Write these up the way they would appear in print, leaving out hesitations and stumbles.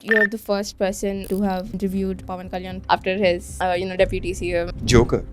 You're the first person to have interviewed Pawan Kalyan after his, deputy CM. Joker.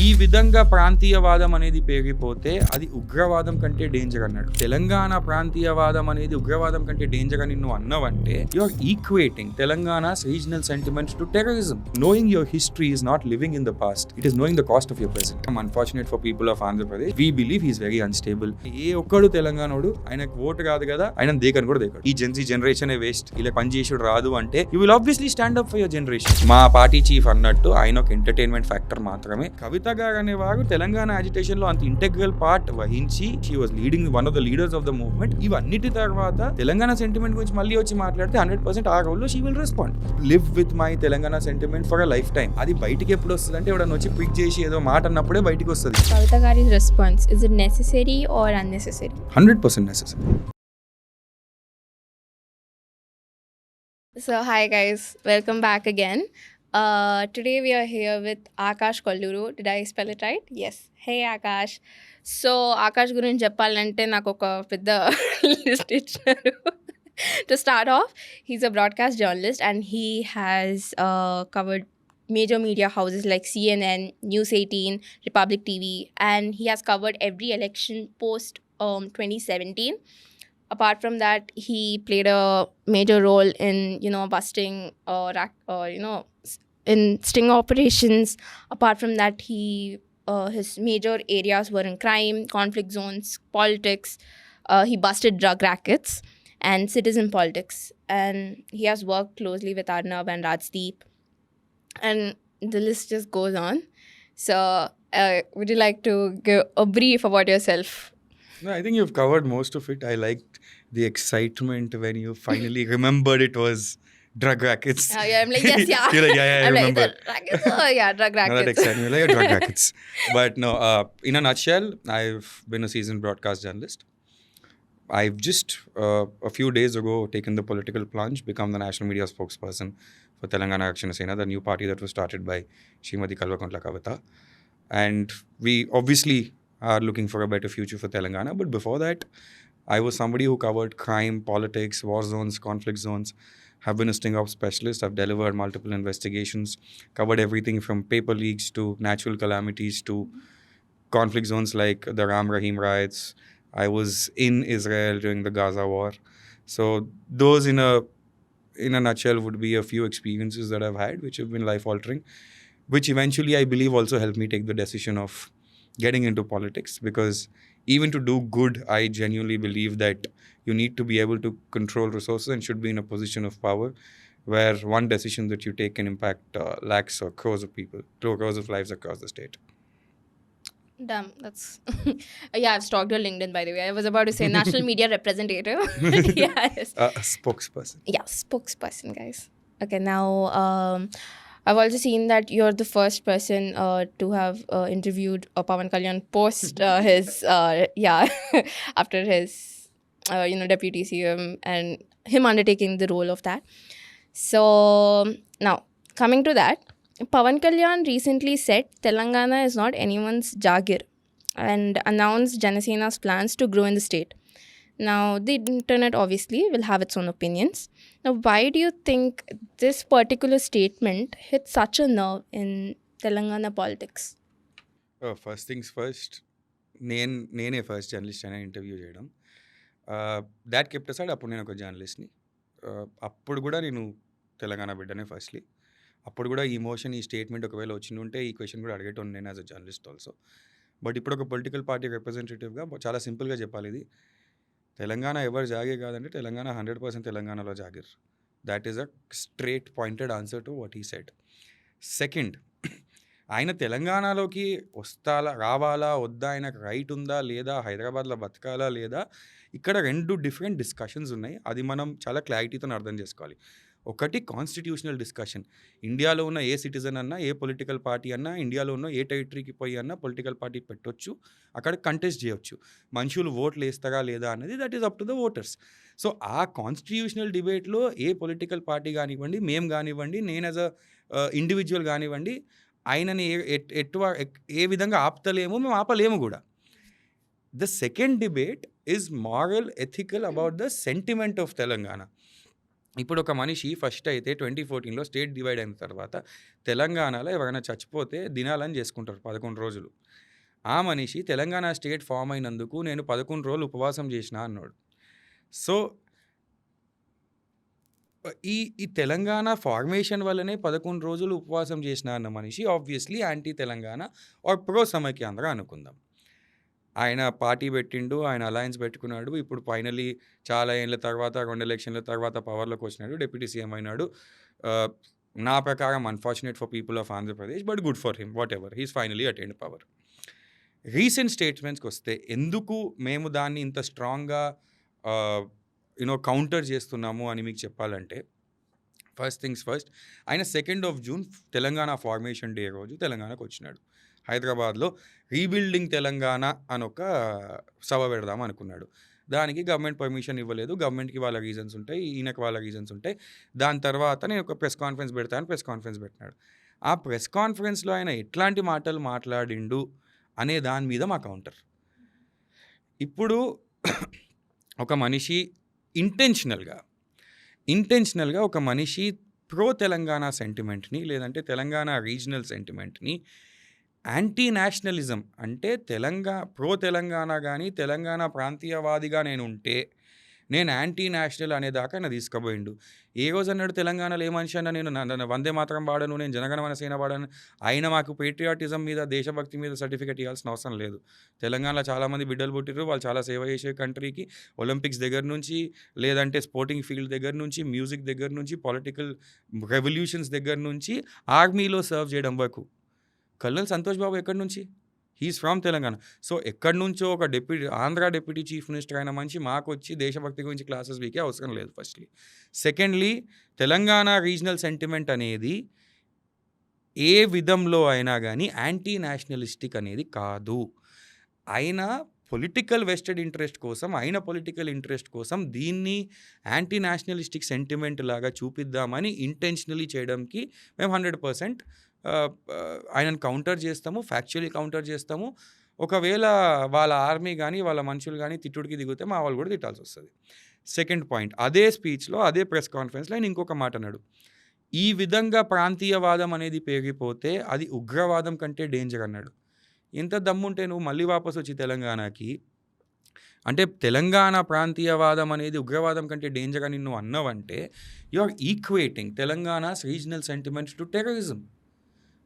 ఈ విధంగా ప్రాంతీయవాదం అనేది పెరిగిపోతే అది ఉగ్రవాదం కంటే డేంజర్ అన్నాడు. తెలంగాణ ప్రాంతీయవాదం అనేది ఉగ్రవాదం కంటే డేంజర్ అని నువ్వు అన్నావంటే you are equating Telangana's regional sentiments to terrorism. Knowing your history is not living in the past, it is knowing the cost of your present. Unfortunate for people of Andhra Pradesh, we believe he's very unstable. ఏ ఒక్కడు తెలంగాణోడు ఆయనకు vote కాదు కదా, ఆయన దేకని కూడా దేకడు. ఈ Gen Z generation waste, ఇలా పనిచేసుడు రాదు అంటే you will obviously stand up for your generation. మా పార్టీ చీఫ్ అన్నట్టు ఆయన ఒక ఎంటర్టైన్మెంట్ ఫ్యాక్టర్ మాత్రమే. కవిత గారు అనేవారు తెలంగాణ అజిటేషన్ లో అంత ఇంటెగ్రల్ పార్ట్ వహించి she was leading one of the leaders of the movement. ఇవన్నిటి తర్వాత తెలంగాణ సెంటిమెంట్ గురించి మళ్ళీ వచ్చి మాట్లాడితే 100% ఆ రోల్ లో she will respond. Live with my Telangana sentiment for a life time. అది బయటికి ఎప్పుడు వస్తుంది అంటే ఎవడన్నా వచ్చి పిక్ చేసి ఏదో మాట అన్నప్పుడే బయటికి వస్తుంది. Kavita Gari's response, is it necessary or unnecessary? 100% necessary. So hi guys, welcome back again. Today we are here with Akash Kolluru. Did I spell it right? Yes. Hey Akash. So Akash గురించి చెప్పాలంటే నాకు ఒక పెద్ద list ఇచ్చారు. To start off, he's a broadcast journalist and he has covered major media houses like CNN, News 18, Republic TV, and he has covered every election post 2017. Apart from that, he played a major role in, busting in sting operations. Apart from that, his major areas were in crime, conflict zones, politics. He busted drug rackets and citizen politics. And he has worked closely with Arnav and Rajdeep. And the list just goes on. So, would you like to give a brief about yourself? No, I think you've covered most of it. I liked the excitement when you finally remembered it was drug rackets. Yeah, I'm like, yes, yeah. You're like, yeah, I I'm remember. like, rackets? Oh, yeah, drug Not that rackets. exciting. You're like, drug rackets. But no, in a nutshell, I've been a seasoned broadcast journalist. I've just, a few days ago, taken the political plunge, become the national media spokesperson for Telangana Action Sena, the new party that was started by Srimati Kalvakuntla Kavita. And we obviously are looking for a better future for Telangana. But before that, I was somebody who covered crime, politics, war zones, conflict zones. Have been a sting ops specialist. I've delivered multiple investigations, covered everything from paper leaks to natural calamities to conflict zones like the Ram Rahim riots. I was in Israel during the Gaza war. So those in a nutshell would be a few experiences that I've had which have been life-altering, which eventually I believe also helped me take the decision of getting into politics, because even to do good, I genuinely believe that you need to be able to control resources and should be in a position of power where one decision that you take can impact lakhs or crores of people, crores of lives across the state. Damn, that's... yeah, I've stalked your LinkedIn, by the way. I was about to say national media representative. Yes. A spokesperson. Yeah, spokesperson, guys. Okay, now... I've also seen that you're the first person to have interviewed Pawan Kalyan post his, after his, deputy CM and him undertaking the role of that. So, now, coming to that, Pawan Kalyan recently said Telangana is not anyone's Jagir and announced Janasena's plans to grow in the state. Now, the internet obviously will have its own opinions. Now, why do you think this particular statement hit such a nerve in Telangana politics? First things first, నేనే first journalist అయినా interview చేయడం. That kept aside అప్పుడు నేను ఒక జర్నలిస్ట్ని. అప్పుడు కూడా నేను Telangana బిడ్డనే firstly. అప్పుడు కూడా ఈ మోషన్, ఈ స్టేట్మెంట్ ఒకవేళ వచ్చిండుంటే ఈ క్వశ్చన్ కూడా అడిగేటోను నేను as a journalist also. But ఇప్పుడు ఒక పొలిటికల్ పార్టీ రిప్రజెంటేటివ్గా చాలా సింపుల్గా చెప్పాలి, ఇది తెలంగాణ ఎవరు జాగీర్ కాదంటే తెలంగాణ 100% తెలంగాణలో jagir. That is a straight pointed answer to what he said. Second, ఆయన తెలంగాణలోకి రావాలా వద్దా, ఆయనకు రైట్ ఉందా లేదా, హైదరాబాద్లో బతకాలా లేదా, ఇక్కడ 2 డిఫరెంట్ డిస్కషన్స్ ఉన్నాయి. అది మనం చాలా క్లారిటీతో అర్థం చేసుకోవాలి. ఒకటి కాన్స్టిట్యూషనల్ డిస్కషన్. ఇండియాలో ఉన్న ఏ సిటిజన్ అన్నా, ఏ పొలిటికల్ పార్టీ అన్నా, ఇండియాలో ఉన్న ఏ టెరిటరీకి పోయి అన్నా పొలిటికల్ పార్టీ పెట్టొచ్చు, అక్కడ కంటెస్ట్ చేయొచ్చు. మనుషులు ఓట్లు వేస్తారా లేదా అనేది that is up to the voters. So ఆ కాన్స్టిట్యూషనల్ డిబేట్లో ఏ పొలిటికల్ పార్టీ కానివ్వండి, మేము కానివ్వండి, నేను యాజ్ అ ఇండివిజువల్ కానివ్వండి, ఆయనని ఏ విధంగా ఆపుతలేము, మేము ఆపలేము కూడా. The second debate is moral, ethical about the sentiment of Telangana. ఇప్పుడు ఒక మనిషి ఫస్ట్ అయితే 2014లో స్టేట్ డివైడ్ అయిన తర్వాత తెలంగాణలో ఎవరైనా చచ్చిపోతే దినాలని చేసుకుంటారు 11 రోజులు. ఆ మనిషి తెలంగాణ స్టేట్ ఫార్మ్ అయినందుకు నేను 11 రోజులు ఉపవాసం చేసినా అన్నాడు. సో, ఈ తెలంగాణ ఫార్మేషన్ వల్లనే 11 రోజులు ఉపవాసం చేసినా అన్న మనిషి obviously anti Telangana or pro Samaikyandhra అనుకుందాం. ఆయన పార్టీ పెట్టిండు. ఆయన అలయన్స్ పెట్టుకున్నాడు. ఇప్పుడు ఫైనల్లీ చాలా ఏళ్ల తర్వాత 2 ఎలక్షన్‌ల తర్వాత పవర్‌లోకి వచ్చినాడు. డిప్యూటీ సీఎం అయినాడు. ఆహ్, నా ప్రకారం unfortunate for people of Andhra Pradesh. But good for him. Whatever. He is finally attained power. Recent స్టేట్మెంట్స్‌కొస్తే ఎందుకు మేము దాన్ని ఇంత స్ట్రాంగ్‌గా ఆహ్, కౌంటర్ చేస్తున్నాము అని మీకు చెప్పాలంటే, ఫస్ట్ థింగ్స్ ఫస్ట్, ఆయన 2 జూన్ తెలంగాణ ఫార్మేషన్ డే రోజు తెలంగాణకొచ్చినాడు. హైదరాబాద్‌లో రీబిల్డింగ్ తెలంగాణ అనొక సభ పెడదాం అనుకున్నాడు. దానికి గవర్నమెంట్ పర్మిషన్ ఇవ్వలేదు. గవర్నమెంట్‌కి వాళ్ళ రీజన్స్ ఉంటాయి. ఈయనకి వాళ్ళ రీజన్స్ ఉంటాయి. దాని తర్వాత నేను ఒక ప్రెస్ కాన్ఫరెన్స్ పెడతా అని ప్రెస్ కాన్ఫరెన్స్ పెట్టినాడు. ఆ ప్రెస్ కాన్ఫరెన్స్‌లో ఆయన ఎట్లాంటి మాటలు మాట్లాడిండు అనే దాని మీద మా కౌంటర్. ఇప్పుడు ఒక మనిషి ఇంటెన్షనల్‌గా ఒక మనిషి ప్రో తెలంగాణ సెంటిమెంట్‌ని లేదంటే తెలంగాణ రీజనల్ సెంటిమెంట్‌ని యాంటీ నేషనలిజం అంటే ప్రో తెలంగాణ గాని, తెలంగాణ ప్రాంతీయవాదిగా నేనుంటే నేను యాంటీ నేషనల్ అనేదాకా ఆయన తీసుకుపోయిండు. ఏ రోజన్నాడు తెలంగాణలో ఏ మనిషి అన్నా నేను వందే మాతరం వాడను, నేను జనగణమన సేన వాడను. ఆయన మాకు పేట్రియాటిజం మీద, దేశభక్తి మీద సర్టిఫికేట్ ఇవ్వాల్సిన అవసరం లేదు. తెలంగాణలో చాలామంది బిడ్డలు పుట్టిర్రు. వాళ్ళు చాలా సేవ చేసే కంట్రీకి. ఒలింపిక్స్ దగ్గర నుంచి, లేదంటే స్పోర్టింగ్ ఫీల్డ్ దగ్గర నుంచి, మ్యూజిక్ దగ్గర నుంచి, పొలిటికల్ రెవల్యూషన్స్ దగ్గర నుంచి, ఆర్మీలో సర్వ్ చేయడం వరకు. కల్నల్ సంతోష్ బాబు ఎక్కడి నుంచి? He's from Telangana. సో, ఎక్కడి నుంచో ఒక ఆంధ్ర డిప్యూటీ చీఫ్ మినిస్టర్ అయిన మనిషి మాకొచ్చి దేశభక్తి గురించి క్లాసెస్ వీకే అవసరం లేదు firstly. Secondly, Telangana regional sentiment అనేది ఏ విధంలో అయినా గానీ యాంటీ నేషనలిస్టిక్ అనేది కాదు. ఆయన పొలిటికల్ వెస్టెడ్ ఇంట్రెస్ట్ కోసం, పొలిటికల్ ఇంట్రెస్ట్ కోసం దీన్ని యాంటీ నేషనలిస్టిక్ సెంటిమెంట్ లాగా చూపిద్దామని ఇంటెన్షనల్లీ చేయడంకి మేము 100% ఆయనను కౌంటర్ చేస్తాము. ఫ్యాక్చువల్లీ కౌంటర్ చేస్తాము. ఒకవేళ వాళ్ళ ఆర్మీ గానీ, వాళ్ళ మనుషులు గానీ తిట్టుడికి దిగితే మా వాళ్ళు కూడా తిట్టాల్సొస్తది. సెకండ్ పాయింట్, అదే స్పీచ్‌లో, అదే ప్రెస్ కాన్ఫరెన్స్‌లో ఆయన ఇంకొక మాట అన్నాడు. ఈ విధంగా ప్రాంతీయవాదం అనేది పెరిగిపోతే అది ఉగ్రవాదం కంటే డేంజర్ అన్నాడు. ఎంత దమ్ముంటే నువ్వు మళ్ళీ వాపసొచ్చి తెలంగాణకి, అంటే తెలంగాణ ప్రాంతీయవాదం అనేది ఉగ్రవాదం కంటే డేంజర్ అని నువ్వు అన్నావంటే, you are equating Telangana's regional sentiments to terrorism.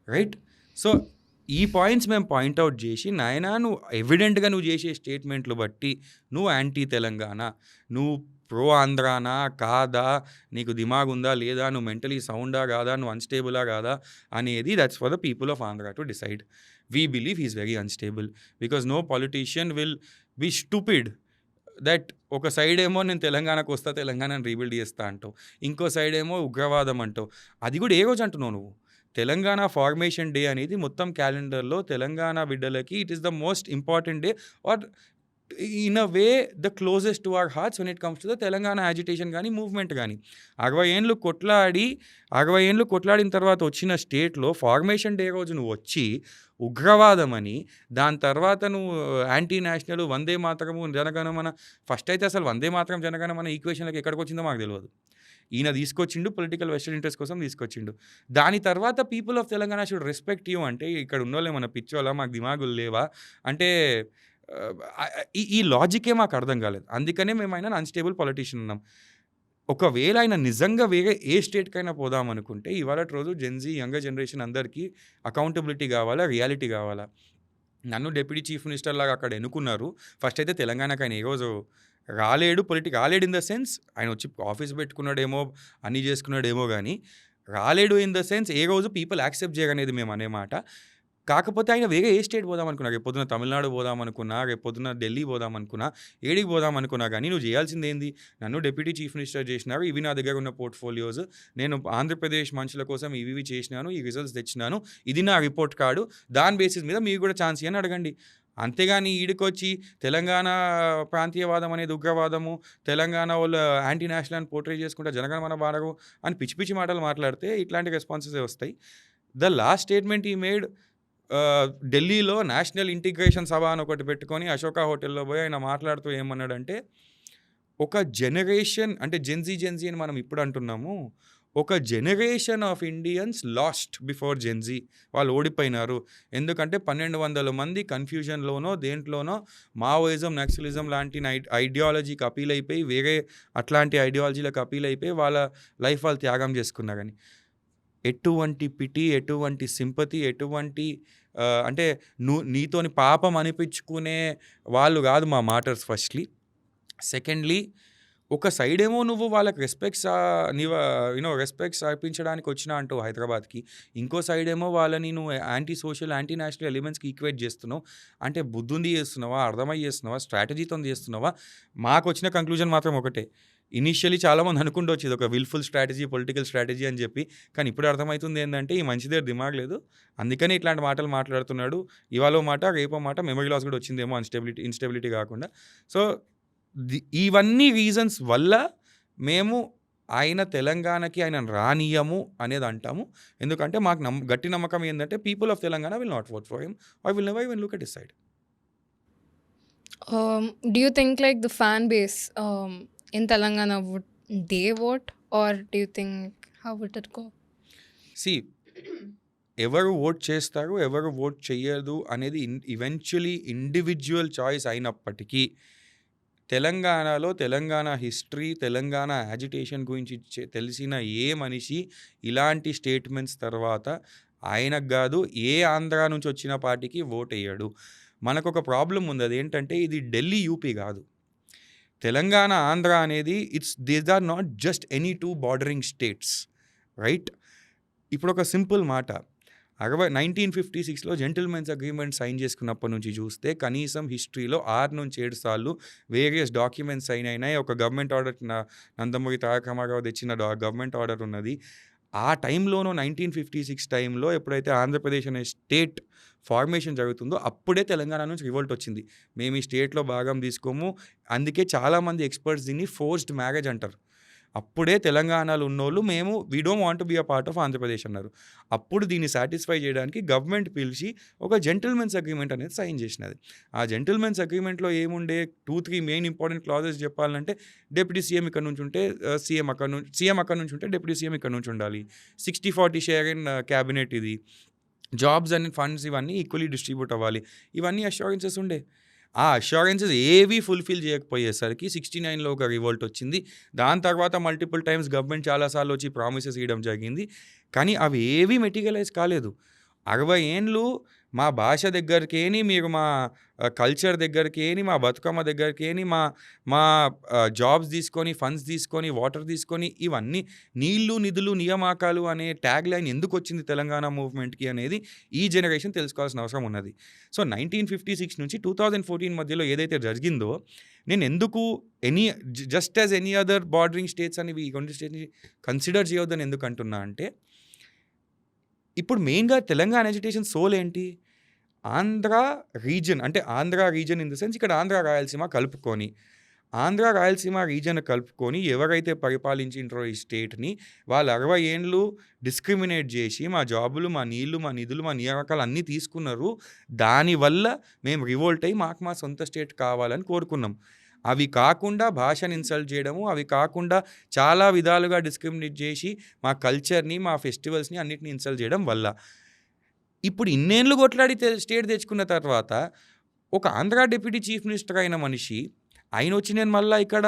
Right? So, ఈ పాయింట్స్ మేము పాయింట్‌ఔట్ చేసి, నాయనా నువ్వు ఎవిడెంట్‌గా నువ్వు చేసే స్టేట్మెంట్లు బట్టి నువ్వు యాంటీ తెలంగాణ, నువ్వు ప్రో ఆంధ్రానా కాదా, నీకు దిమాగుందా లేదా, నువ్వు మెంటలీ సౌండా కాదా, నువ్వు అన్‌స్టేబులా కాదా అనేది that's for the people of Andhra to decide. We believe he is very unstable because no politician will be stupid that ఒక సైడ్ ఏమో నేను తెలంగాణకు వస్తా, తెలంగాణను రీబిల్డ్ చేస్తా అంటావు. ఇంకో సైడ్ ఏమో ఉగ్రవాదం అంటావు. అది కూడా ఏ రోజు అంటున్నావు నువ్వు? తెలంగాణ ఫార్మేషన్ డే అనేది మొత్తం క్యాలెండర్‌లో తెలంగాణ బిడ్డలకి it is the most important day or in a way the closest to our hearts when it comes to the Telangana agitation గానీ, మూవ్‌మెంట్ గానీ. 60 ఏండ్లు కొట్లాడిన తర్వాత వచ్చిన స్టేట్‌లో ఫార్మేషన్ డే రోజు నువ్వు వచ్చి ఉగ్రవాదం అని, దాని తర్వాత నువ్వు యాంటీ నేషనల్, వందే మాతరము, జనగణమన, ఫస్ట్ అయితే అసలు వందే మాతరం, జనగణమన ఈక్వేషన్‌లకి ఎక్కడికొచ్చిందో మాకు తెలవదు. ఈయన తీసుకొచ్చిండు, పొలిటికల్ వెస్టెడ్ ఇంట్రెస్ట్ కోసం తీసుకొచ్చిండు. దాని తర్వాత people of Telangana should respect you అంటే, ఇక్కడ ఉన్నోళ్ళు ఏమన్నా పిచ్చోళ్ళా, మాకు దిమాగులు లేవా అంటే, ఈ లాజికే మాకు అర్థం కాలేదు. అందుకనే మేము ఆయనను అన్‌స్టేబుల్ పొలిటీషియన్ అన్నాం. ఒకవేళ ఆయన నిజంగా వేరే ఏ స్టేట్‌కైనా పోదాం అనుకుంటే, ఇవాళటి రోజు జెన్‌జీ యంగర్ జనరేషన్ అందరికీ అకౌంటబిలిటీ కావాలా, రియాలిటీ కావాలా. నన్ను డిప్యూటీ చీఫ్ మినిస్టర్ లాగా అక్కడ ఎన్నుకున్నారు. ఫస్ట్ అయితే తెలంగాణకి ఆయన ఏ రోజు రాలేడు ఇన్ ద సెన్స్, ఆయన వచ్చి ఆఫీస్ పెట్టుకున్నాడేమో, అన్నీ చేసుకున్నాడేమో గానీ, రాలేడు ఇన్ ద సెన్స్ ఏ రోజు పీపుల్ యాక్సెప్ట్ చేయరనేది మేము అనే మాట. కాకపోతే ఆయన వేరే ఏ స్టేట్ పోదామనుకున్నా, రేపొద్దున తమిళనాడు పోదామనుకున్నా, రేపొద్దున ఢిల్లీ పోదామనుకున్నా, ఏడికి పోదామనుకున్నా గానీ, నువ్వు చేయాల్సిందేంది? నన్ను డిప్యూటీ చీఫ్ మినిస్టర్ చేసినారు. ఇవి నా దగ్గర ఉన్న పోర్ట్‌ఫోలియోస్. నేను ఆంధ్రప్రదేశ్ మనుషుల కోసం ఇవి చేసినాను. ఈ రిజల్ట్స్ తెచ్చినాను. ఇది నా రిపోర్ట్ కార్డు. దాని బేసిస్ మీద మీకు కూడా ఛాన్స్ ఇయ్యని అడగండి. అంతేగాని ఈడికొచ్చి తెలంగాణ ప్రాంతీయవాదం అనేది ఉగ్రవాదము, తెలంగాణ వాళ్ళు యాంటీ నేషనల్ అని పోర్ట్రే చేసుకుంటా జనగణమన వాడరు అని పిచ్చి పిచ్చి మాటలు మాట్లాడితే ఇట్లాంటి రెస్పాన్సెసే వస్తాయి. ద లాస్ట్ స్టేట్మెంట్ ఈ మేడ్, ఢిల్లీలో నేషనల్ ఇంటిగ్రేషన్ సభ అని ఒకటి పెట్టుకొని అశోక హోటల్‌లో పోయి ఆయన మాట్లాడుతూ ఏమన్నాడంటే, ఒక జనరేషన్ అంటే జెన్‌జీ అని మనం ఇప్పుడు అంటున్నాము. ఒక generation of Indians last before Gen Z. వాళ్ళు ఓడిపోయినారు. ఎందుకంటే 1200 మంది కన్‌ఫ్యూజన్‌లోనో, దేంట్లోనో మావోయిజం, నక్సలిజం లాంటి ఐడియాలజీకి అపీల్ అయిపోయి, వేరే అట్లాంటి ఐడియాలజీలకు అపీల్ అయిపోయి, వాళ్ళ లైఫ్ వాళ్ళు త్యాగం చేసుకున్నారని. ఎటువంటి పిటి, ఎటువంటి సింపతి, ఎటువంటి అంటే నీతోని పాపం అనిపించుకునే వాళ్ళు కాదు మా మార్టర్స్ ఫస్ట్‌లీ. సెకండ్‌లీ ఒక సైడేమో నువ్వు వాళ్ళకి రెస్పెక్ట్స్ అర్పించడానికి వచ్చినా అంటావు హైదరాబాద్‌కి. ఇంకో సైడేమో వాళ్ళని నువ్వు యాంటీ సోషల్, యాంటీ నేషనల్ ఎలిమెంట్స్‌కి ఈక్వేట్ చేస్తున్నావు. అంటే బుద్ధుండి చేస్తున్నావా? అర్థమయ్యి చేస్తున్నావా? స్ట్రాటజీతోని చేస్తున్నావా? మాకొచ్చిన కంక్లూజన్ మాత్రం ఒకటే. ఇనీషియల్లీ చాలామంది అనుకుంటొచ్చు ఇదొక విల్‌ఫుల్ స్ట్రాటజీ, పొలిటికల్ స్ట్రాటజీ అని చెప్పి. కానీ ఇప్పుడు అర్థమవుతుంది ఏందంటే ఈ మనిషి దగ్గర దిమాగ్ లేదు. అందుకనే ఇట్లాంటి మాటలు మాట్లాడుతున్నాడు. ఇవాళో మాట, రేపో మాట మెమరీ లాస్ కూడా వచ్చిందేమో ఇన్‌స్టెబిలిటీ కాకుండా. సో ఇవన్నీ రీజన్స్ వల్ల మేము తెలంగాణకి ఆయనను రానియ్యము అనేది అంటాము. ఎందుకంటే మాకు గట్టి నమ్మకం ఏందంటే people of Telangana will not vote for him or will never even look at his side. Do you think like the fan base in Telangana, would they vote, or do you think how would it go? See ఎవరు vote చేస్తారు, ఎవరు vote చెయ్యదు అనేది eventually individual choice అయినప్పటికీ తెలంగాణలో Telangana history, Telangana agitation గురించి తెలిసిన ఏ మనిషి ఇలాంటి స్టేట్మెంట్స్ తర్వాత ఆయనకు కాదు ఏ ఆంధ్ర నుంచి వచ్చిన పార్టీకి ఓట్ వేయడు. మనకొక ప్రాబ్లం ఉంది. అదేంటంటే ఇది ఢిల్లీ, యూపీ కాదు. తెలంగాణ, ఆంధ్ర అనేది these are not just any two bordering states, right? ఇప్పుడు ఒక సింపుల్ మాట, 1956లో జెంటిల్మెన్స్ అగ్రిమెంట్ సైన్ చేసుకున్నప్పటి నుంచి చూస్తే కనీసం హిస్టరీలో 6 నుంచి 7 సార్లు వేరియస్ డాక్యుమెంట్స్ సైన్ అయినాయి. ఒక గవర్నమెంట్ ఆర్డర్ నందమూరి తారక రామారావు తెచ్చిన గవర్నమెంట్ ఆర్డర్ ఉన్నది. ఆ టైంలోనూ 1956 టైంలో ఎప్పుడైతే ఆంధ్రప్రదేశ్ అనే స్టేట్ ఫార్మేషన్ జరుగుతుందో అప్పుడే తెలంగాణ నుంచి రివోల్ట్ వచ్చింది. మేము ఈ స్టేట్లో భాగం తీసుకోము. అందుకే చాలామంది ఎక్స్పర్ట్స్ దీన్ని ఫోర్స్డ్ మ్యారేజ్ అంటారు. అప్పుడే తెలంగాణలో ఉన్నోళ్ళు మేము we don't want to be a part of Andhra Pradesh అన్నారు. అప్పుడు దీన్ని సాటిస్ఫై చేయడానికి గవర్నమెంట్ పిలిచి ఒక జెంటిల్మెన్స్ అగ్రిమెంట్ అనేది సైన్ చేసినది. ఆ జెంటిల్మెన్స్ అగ్రిమెంట్లో ఏముండే 2-3 మెయిన్ ఇంపార్టెంట్ క్లాజెస్ చెప్పాలంటే డిప్యూటీ సీఎం ఇక్కడ నుంచి ఉంటే సీఎం అక్కడ నుంచి ఉంటే డిప్యూటీ సీఎం ఇక్కడ నుంచి ఉండాలి. 60-40 షేర్ ఇన్ క్యాబినెట్, ఇది జాబ్స్ అండ్ ఫండ్స్ ఇవన్నీ ఈక్వల్లీ డిస్ట్రిబ్యూట్ అవ్వాలి. ఇవన్నీ అష్యూరెన్సెస్ ఉండే. ఆ అష్యూరెన్సెస్ ఏవీ ఫుల్ఫిల్ చేయకపోయేసరికి 69లో ఒక రివోల్ట్ వచ్చింది. దాని తర్వాత మల్టిపుల్ టైమ్స్ గవర్నమెంట్ చాలాసార్లు వచ్చి ప్రామిసెస్ ఇవ్వడం జరిగింది. కానీ అవి ఏవీ మెటీరియలైజ్ కాలేదు. 60 ఏండ్లు మా భాష దగ్గరికేని, మీరు మా కల్చర్ దగ్గరికేని, మా బతుకమ్మ దగ్గరికేని, మా జాబ్స్ తీసుకొని, ఫండ్స్ తీసుకొని, వాటర్ తీసుకొని, ఇవన్నీ నీళ్లు, నిధులు, నియామకాలు అనే ట్యాగ్ లైన్ ఎందుకు వచ్చింది తెలంగాణ మూవ్మెంట్కి అనేది ఈ జనరేషన్ తెలుసుకోవాల్సిన అవసరం ఉన్నది. సో 1956 నుంచి 2014 మధ్యలో ఏదైతే జరిగిందో, నేను ఎందుకు just as any other bordering states అని ఈ రెండు స్టేట్ని కన్సిడర్ చేయొద్దని ఎందుకు అంటున్నా అంటే, ఇప్పుడు మెయిన్గా తెలంగాణ ఎడ్యుకేషన్ సోల్ ఏంటి? ఆంధ్ర రీజన్, అంటే Andhra reason in the sense ఇక్కడ ఆంధ్ర రాయలసీమ కలుపుకొని, ఆంధ్ర రాయలసీమ రీజన్ కలుపుకొని ఎవరైతే పరిపాలించింటారో ఈ స్టేట్ని, వాళ్ళు 60 ఏండ్లు డిస్క్రిమినేట్ చేసి మా జాబులు, మా నీళ్లు, మా నిధులు, మా నియామకాలు అన్నీ తీసుకున్నారు. దానివల్ల మేము రివోల్ట్ అయ్యి మాకు మా సొంత స్టేట్ కావాలని కోరుకున్నాం. అవి కాకుండా భాషను ఇన్సల్ట్ చేయడము, అవి కాకుండా చాలా విధాలుగా డిస్క్రిమినేట్ చేసి మా కల్చర్ని, మా ఫెస్టివల్స్ని అన్నిటిని ఇన్సల్ట్ చేయడం వల్ల ఇప్పుడు ఇన్నేళ్ళు కొట్లాడి స్టేట్ తెచ్చుకున్న తర్వాత ఒక ఆంధ్ర డిప్యూటీ చీఫ్ మినిస్టర్ అయిన మనిషి ఆయన వచ్చి నేను మళ్ళీ ఇక్కడ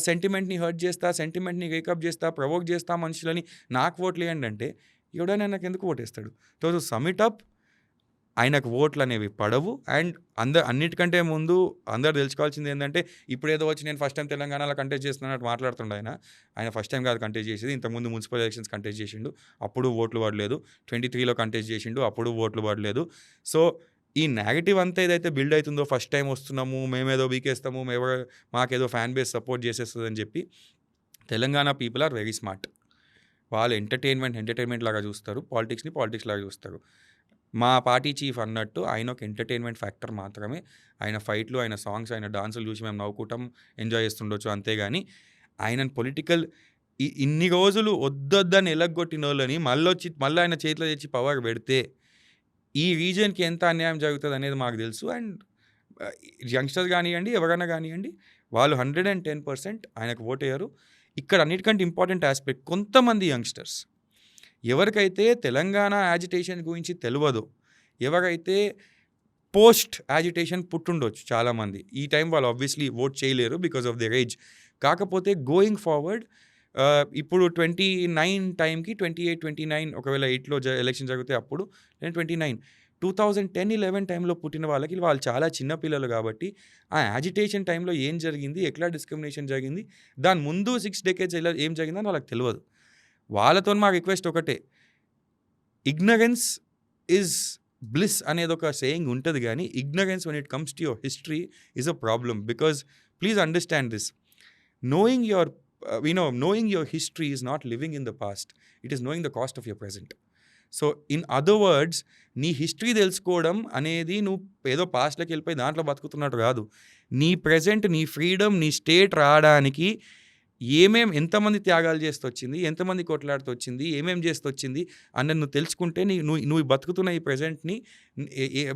సెంటిమెంట్ని హర్ట్ చేస్తా, సెంటిమెంట్ని వేకప్ చేస్తా, ప్రవోక్ చేస్తా మనుషులని నాకు ఓట్లు వేయండి అంటే ఎవడైనా నాకు ఎందుకు ఓటేస్తాడు? తో సమిట్ అప్, ఆయనకు ఓట్లు అనేవి పడవు. అండ్ అన్నిటికంటే ముందు అందరు తెలుసుకోవాల్సింది ఏంటంటే, ఇప్పుడు ఏదో వచ్చి నేను ఫస్ట్ టైం తెలంగాణలో కంటెస్ట్ చేస్తున్నట్టు మాట్లాడుతుండే. ఆయన ఫస్ట్ టైం కాదు కంటెస్ట్ చేసేది, ఇంతకుముందు మున్సిపల్ ఎలక్షన్స్ కంటెస్ట్ చేసిండు, అప్పుడు ఓట్లు పడలేదు. 23లో కంటెస్ట్ చేసిండు, అప్పుడు ఓట్లు పడలేదు. సో ఈ నెగటివ్ అంతా ఏదైతే బిల్డ్ అవుతుందో, ఫస్ట్ టైం వస్తున్నాము, మేమేదో బీకేస్తాము, మాకేదో ఫ్యాన్ బేస్ సపోర్ట్ చేసేస్తుంది అని చెప్పి, Telangana people are very smart. వాళ్ళు ఎంటర్టైన్మెంట్ లాగా చూస్తారు, పాలిటిక్స్ని పాలిటిక్స్ లాగా చూస్తారు. మా పార్టీ చీఫ్ అన్నట్టు ఆయన ఒక ఎంటర్టైన్మెంట్ ఫ్యాక్టర్ మాత్రమే. ఆయన ఫైట్లు, ఆయన సాంగ్స్, ఆయన డాన్సులు చూసి మేము నవ్వుకుంటాం, ఎంజాయ్ చేస్తుండొచ్చు. అంతేగాని ఆయనను పొలిటికల్ ఇన్ని రోజులు వద్దొద్దని ఎలగొట్టిన వాళ్ళని మళ్ళీ ఆయన చేతిలో తెచ్చి పవర్ పెడితే ఈ రీజన్కి ఎంత అన్యాయం జరుగుతుంది అనేది మాకు తెలుసు. అండ్ యంగ్స్టర్స్ కానివ్వండి, ఎవరైనా కానివ్వండి, వాళ్ళు 110% ఆయనకు ఓటేయరు. ఇక్కడ అన్నిటికంటే ఇంపార్టెంట్ ఆస్పెక్ట్, కొంతమంది యంగ్స్టర్స్ ఎవరికైతే తెలంగాణ యాజిటేషన్ గురించి తెలియదో, ఎవరైతే పోస్ట్ యాజిటేషన్ పుట్టుండొచ్చు చాలామంది, ఈ టైం వాళ్ళు ఆబ్వియస్లీ ఓట్ చేయలేరు బికాస్ ఆఫ్ దేర్ ఏజ్. కాకపోతే గోయింగ్ ఫార్వర్డ్ ఇప్పుడు 29 టైంకి 28-29 ఒకవేళ 8లో ఎలక్షన్ జరిగితే అప్పుడు నేను 29 2010-11 టైంలో పుట్టిన వాళ్ళకి వాళ్ళు చాలా చిన్న పిల్లలు కాబట్టి ఆ యాజిటేషన్ టైంలో ఏం జరిగింది, ఎట్లా డిస్క్రిమినేషన్ జరిగింది, దాని ముందు 6 డెకేడ్స్ ఏం జరిగిందని వాళ్ళకి తెలియదు. వాళ్ళతో మా రిక్వెస్ట్ ఒకటే, ఇగ్నరెన్స్ ఈజ్ బ్లిస్ అనేది ఒక సేయింగ్ ఉంటుంది, కానీ ignorance when it comes to your history is a problem. Because please understand this, knowing your history is not living in the past, it is knowing the cost of your present. So in other words, నీ history తెలుసుకోవడం అనేది నువ్వు ఏదో పాస్ట్లోకి వెళ్ళిపోయి దాంట్లో బతుకుతున్నట్టు కాదు. నీ present, నీ ఫ్రీడమ్, నీ స్టేట్ రావడానికి ఎంతమంది త్యాగాలు చేస్తూ వచ్చింది, ఎంతమంది కొట్లాడుతూ వచ్చింది, చేస్తూ వచ్చింది అన్నది నువ్వు తెలుసుకుంటే నువ్వు బతుకుతున్న ఈ ప్రెజెంట్ని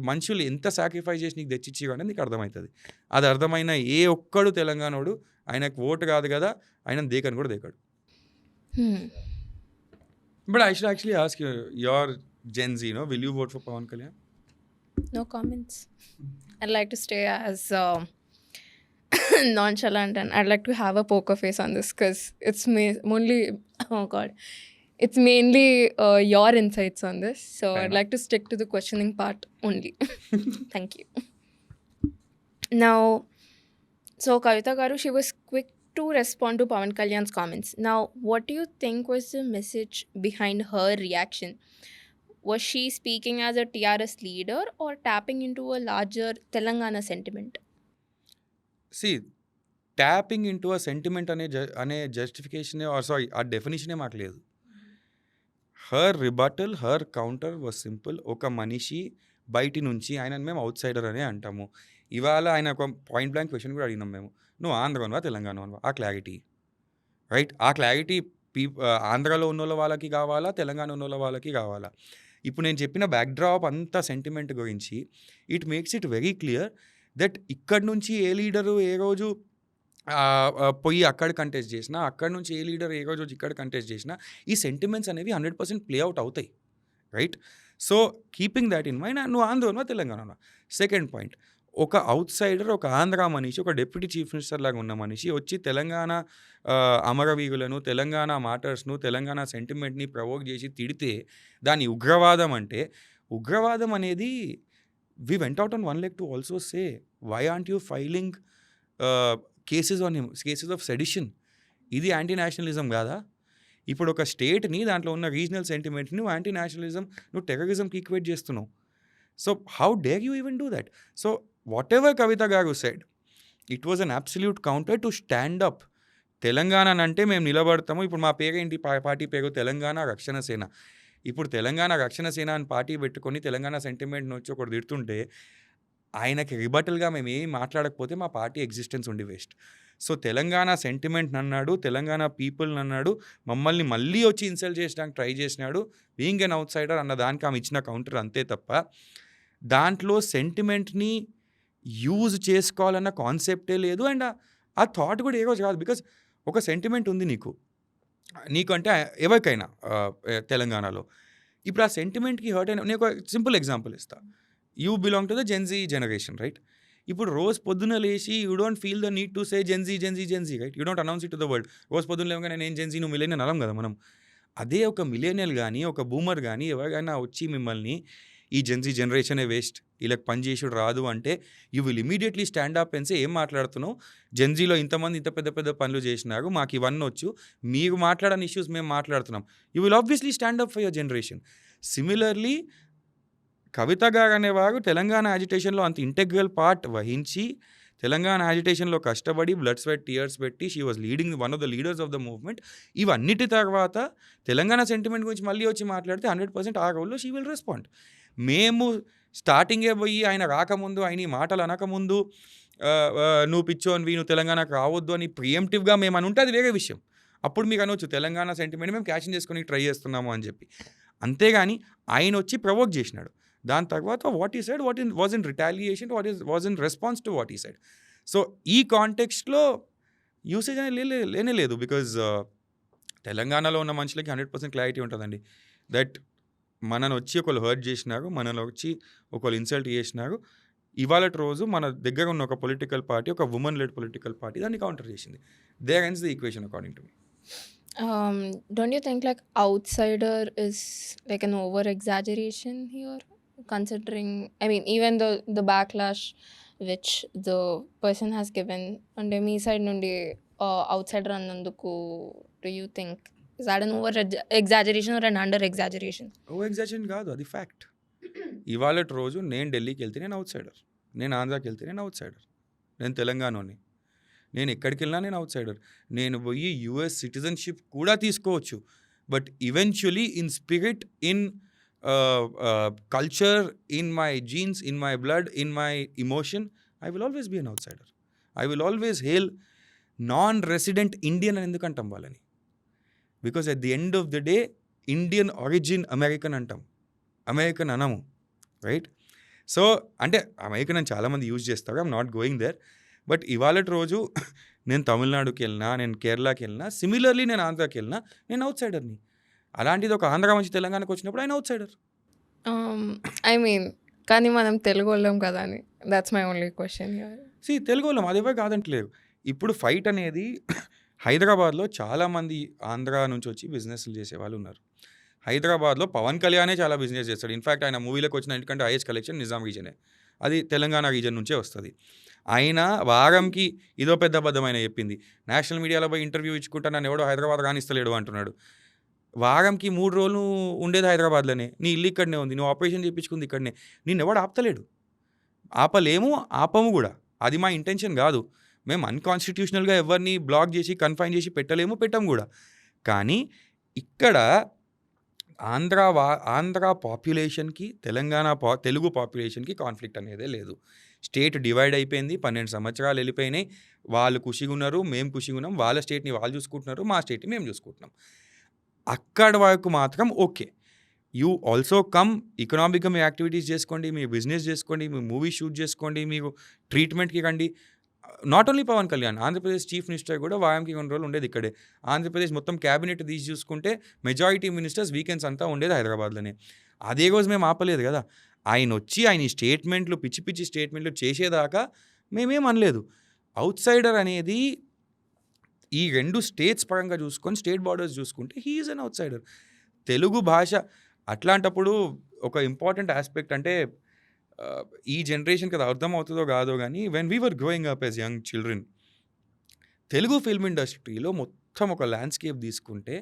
మనుషులు ఎంత సాక్రిఫైస్ చేసి నీకు తెచ్చిచ్చి అనేది నీకు అర్థమవుతుంది. అది అర్థమైన ఏ ఒక్కడు తెలంగాణోడు ఆయనకు ఓటు కాదు కదా, ఆయన దేకని కూడా దేకాడు. But I should actually ask your Gen Z, will you vote for Pawan Kalyan? No comments. I'd like to stay as nonchalant, and I'd like to have a poker face on this because it's mainly, oh god, it's mainly your insights on this. So Fair I'd enough. like to stick to the questioning part only. Thank you. Now, so Kavita Garu, she was quick to respond to Pawan Kalyan's comments. Now, what do you think was the message behind her reaction? Was she speaking as a TRS leader or tapping into a larger Telangana sentiment? See, tapping into a sentiment అనే justification ఆ డెఫినేషనే మాకు లేదు. Her rebuttal, her counter was simple. ఒక మనిషి బయటి నుంచి, ఆయన మేము అవుట్ సైడర్ అనే అంటాము. ఇవాళ ఆయన ఒక పాయింట్ బ్లాంక్ క్వశ్చన్ కూడా అడిగినాం మేము, నువ్వు ఆంధ్రవా తెలంగాణ? ఆ క్లారిటీ, రైట్? ఆ క్లారిటీ ఆంధ్రాలో ఉన్న వాళ్ళకి కావాలా, తెలంగాణ ఉన్న వాళ్ళకి కావాలా? ఇప్పుడు నేను చెప్పిన బ్యాక్డ్రాప్ అంతా సెంటిమెంట్ గురించి, it makes it very clear that ఇక్కడి నుంచి ఏ లీడరు ఏ రోజు పోయి అక్కడ కంటెస్ట్ చేసినా, అక్కడి నుంచి ఏ లీడర్ ఏ రోజు ఇక్కడ కంటెస్ట్ చేసినా, ఈ సెంటిమెంట్స్ అనేవి 100% ప్లే అవుట్ అవుతాయి, right? So keeping that in mind, నువ్వు ఆంధ్రనా తెలంగాణ? సెకండ్ పాయింట్, ఒక అవుట్ సైడర్, ఒక ఆంధ్ర మనిషి, ఒక డిప్యూటీ చీఫ్ మినిస్టర్ లాగా ఉన్న మనిషి వచ్చి తెలంగాణ అమరవీరులను, తెలంగాణ మాటర్స్ను, తెలంగాణ సెంటిమెంట్ని ప్రవోక్ చేసి తిడితే దాని ఉగ్రవాదం అంటే, ఉగ్రవాదం అనేది we went out on one leg to also say why aren't you filing cases on him, cases of sedition? ఇది యాంటీ నేషనలిజం కాదా? ఇప్పుడు ఒక స్టేట్ని, దాంట్లో ఉన్న రీజనల్ సెంటిమెంట్ని నువ్వు యాంటీ నేషనలిజం, నువ్వు టెర్రరిజంకి ఈక్వేట్ చేస్తున్నావు. So how dare you even do that? So whatever Kavita Garu said, it was an absolute counter to stand up. Telangana అంటే మేము నిలబడతాము. ఇప్పుడు మా పేరేంటి, పార్టీ పేరు తెలంగాణ రక్షణ సేన. ఇప్పుడు తెలంగాణ రక్షణ సేన అని పార్టీ పెట్టుకొని తెలంగాణ సెంటిమెంట్ని వచ్చి ఒకటి తిడుతుంటే, ఆయనకి రిబటల్గా మేము ఏం మాట్లాడకపోతే మా పార్టీ ఎగ్జిస్టెన్స్ ఉండి వేస్ట్. సో తెలంగాణ సెంటిమెంట్ అన్నాడు, తెలంగాణ పీపుల్ని అన్నాడు, మమ్మల్ని మళ్ళీ వచ్చి ఇన్సల్ట్ చేయడానికి ట్రై చేసినాడు, బీయింగ్ ఎన్ అవుట్ సైడర్ అన్న దానికి ఆమె ఇచ్చిన కౌంటర్ అంతే తప్ప, దాంట్లో సెంటిమెంట్ని యూజ్ చేసుకోవాలన్న కాన్సెప్టే లేదు. అండ్ ఆ థాట్ కూడా ఏ రోజు కాదు. బికాజ్ ఒక సెంటిమెంట్ ఉంది నీకు అంటే ఎవరికైనా తెలంగాణలో. ఇప్పుడు ఆ సెంటిమెంట్కి హర్ట్ అయిన, నేను ఒక సింపుల్ ఎగ్జాంపుల్ ఇస్తా. You belong to the Gen Z generation, right? ఇప్పుడు రోజు పొద్దున్న లేచి you don't feel the need to say Gen Z, right? You don't announce it to the world. రోజు పొద్దున్న లేవగానే నేను Gen Z, నువ్వు మిలేనియల్ అనం కదా మనం. అదే ఒక మిలేనియల్ కానీ, ఒక బూమర్ కానీ ఎవరికైనా వచ్చి మిమ్మల్ని ఈ Gen Z జనరేషనే వేస్ట్, వీళ్ళకి పని చేసుడు రాదు అంటే, you will immediately stand up and say, ఏం మాట్లాడుతున్నావు? Gen Zలో ఇంతమంది ఇంత పెద్ద పెద్ద పనులు చేసినారు, మాకు ఇవన్నీ వచ్చు, మీరు మాట్లాడని ఇష్యూస్ మేము మాట్లాడుతున్నాం. You will obviously stand up for your generation. Similarly Kavitha garu అనేవారు తెలంగాణ యాజిటేషన్లో అంత ఇంటెగ్రల్ పార్ట్ వహించి, తెలంగాణ యాజిటేషన్లో కష్టపడి బ్లడ్ స్వెట్ టీయర్స్ పెట్టి she was leading, one of the leaders of the movement. ఇవన్నిటి తర్వాత తెలంగాణ సెంటిమెంట్ గురించి మళ్ళీ వచ్చి మాట్లాడితే 100% ఆ రోల్లో షీ విల్ రెస్పాండ్. మేము స్టార్టింగే పోయి ఆయన రాకముందు, ఆయన ఈ మాటలు అనకముందు నువ్వు పిచ్చోన్వి, నువ్వు తెలంగాణకు రావద్దు అని ప్రియంటివ్గా మేము అని ఉంటే అది వేరే విషయం. అప్పుడు మీకు అనవచ్చు తెలంగాణ సెంటిమెంట్ మేము క్యాష్ చేసుకొని ట్రై చేస్తున్నాము అని చెప్పి. అంతేగాని ఆయన వచ్చి ప్రవోక్ చేసినాడు. దాని తర్వాత వాట్ ఈ side, was in retaliation, was in response to what ఈ సైడ్. సో ఈ కాంటెక్స్ట్లో యూసేజ్ అనేది లేనే లేదు. బికాజ్ తెలంగాణలో ఉన్న మనుషులకి 100% క్లారిటీ ఉంటుందండి. దట్ మనని వచ్చి ఒకళ్ళు హర్ట్ చేసినారు, మనని వచ్చి ఒకళ్ళు ఇన్సల్ట్ చేసినారు. ఇవాళటి రోజు మన దగ్గర ఉన్న ఒక పొలిటికల్ పార్టీ, ఒక ఉమెన్ లెడ్ పొలిటికల్ పార్టీ దాన్ని కౌంటర్ చేసింది. There ends the equation according to me. Don't you think like outsider is like an over exaggeration here, considering, I mean, even the backlash which the person has given అంటే మీ side నుండి outsider అన్నందుకు, do you think is that an over exaggeration or an under exaggeration? ఓ exaggeration కాదు, అది fact. ఇవాళటి రోజు నేను ఢిల్లీకి వెళ్తే నేను అవుట్ సైడర్, నేను ఆంధ్రాకి వెళ్తే నేను అవుట్ సైడర్, నేను తెలంగాణని, నేను ఎక్కడికి వెళ్ళినా నేను అవుట్ సైడర్. నేను పోయి యూఎస్ సిటిజన్షిప్ కూడా తీసుకోవచ్చు, but eventually in spirit, in culture, in my genes, in my blood, in my emotion, I will always be an outsider. I will always hail non resident Indian అని ఎందుకంటాం వాళ్ళని? Because at the end of the day Indian origin American అంటాం, American అనము, right? So అంటే American అని చాలామంది use చేస్తారు, I'm not going there. But ఇవాళటి రోజు నేను తమిళనాడుకి వెళ్ళినా, నేను కేరళకి వెళ్ళినా, సిమిలర్లీ నేను ఆంధ్రాకి వెళ్ళినా, నేను అవుట్ సైడర్ని. అలాంటిది ఒక ఆంధ్ర నుంచి తెలంగాణకు వచ్చినప్పుడు ఆయన అవుట్ సైడర్. I mean, కానీ మనం తెలుగు వాళ్ళం కదా అని, that's my only question here. Telugu వాళ్ళం, అది ఎవరు కాదంటలేదు. ఇప్పుడు ఫైట్ అనేది హైదరాబాద్లో చాలామంది ఆంధ్ర నుంచి వచ్చి బిజినెస్లు చేసే వాళ్ళు ఉన్నారు. హైదరాబాద్లో పవన్ కళ్యాణే చాలా బిజినెస్ చేస్తాడు. ఇన్ఫ్యాక్ట్ ఆయన మూవీలోకి వచ్చిన ఎందుకంటే హైయెస్ట్ కలెక్షన్ నిజాం రీజనే, అది తెలంగాణ రీజన్ నుంచే వస్తుంది. ఆయన వారంకి ఇదో పెద్ద అబద్ధం ఆయన చెప్పింది. నేషనల్ మీడియాలో పోయి ఇంటర్వ్యూ ఇచ్చుకుంటా నన్ను ఎవడో హైదరాబాద్ రానిస్తలేడు అంటున్నాడు. వారంకి 3 రోజులు ఉండేది హైదరాబాద్లోనే, నీ ఇల్లు ఇక్కడనే ఉంది, నువ్వు ఆపరేషన్ చేయించుకుంది ఇక్కడనే, నేను ఎవడు ఆపుతలేడు, ఆపలేము, ఆపము కూడా. అది మా ఇంటెన్షన్ కాదు. మేము అన్కాన్స్టిట్యూషనల్గా ఎవరిని బ్లాక్ చేసి కన్ఫైన్ చేసి పెట్టము కూడా. కానీ ఇక్కడ ఆంధ్ర పాపులేషన్కి తెలుగు పాపులేషన్కి కాన్ఫ్లిక్ట్ అనేదే లేదు. స్టేట్ డివైడ్ అయిపోయింది, 12 సంవత్సరాలు వెళ్ళిపోయినాయి. వాళ్ళు ఖుషిగా ఉన్నారు, మేము ఖుషిగా ఉన్నాం. వాళ్ళ స్టేట్ని వాళ్ళు చూసుకుంటున్నారు, మా స్టేట్ని మేము చూసుకుంటున్నాం. అక్కడ వరకు మాత్రం ఓకే. యూ ఆల్సో కమ్, ఎకనామిక్గా మీ యాక్టివిటీస్ చేసుకోండి, మీ బిజినెస్ చేసుకోండి, మీ మూవీ షూట్ చేసుకోండి, మీరు ట్రీట్మెంట్కి రండి. Not only Pawan Kalyan, Andhra Pradesh chief minister కూడా వారంకి 2 రోజులు ఉండేది ఇక్కడే. ఆంధ్రప్రదేశ్ మొత్తం క్యాబినెట్ తీసి చూసుకుంటే మెజారిటీ మినిస్టర్స్ వీకెండ్స్ అంతా ఉండేది హైదరాబాద్లోనే. అదే రోజు మేము ఆపలేదు కదా. ఆయన వచ్చి ఆయన స్టేట్మెంట్లు, పిచ్చి పిచ్చి స్టేట్మెంట్లు చేసేదాకా మేమేం అనలేదు. అవుట్ సైడర్ అనేది ఈ 2 స్టేట్స్ పరంగా చూసుకొని, స్టేట్ బార్డర్స్ చూసుకుంటే he is an out cider. Telugu భాష అట్లాంటప్పుడు ఒక ఇంపార్టెంట్ ఆస్పెక్ట్ అంటే ఈ జనరేషన్కి అది అర్థం అవుతుందో కాదో కానీ, when we were growing up as young children, Telugu film ఇండస్ట్రీలో మొత్తం ఒక ల్యాండ్స్కేప్ తీసుకుంటే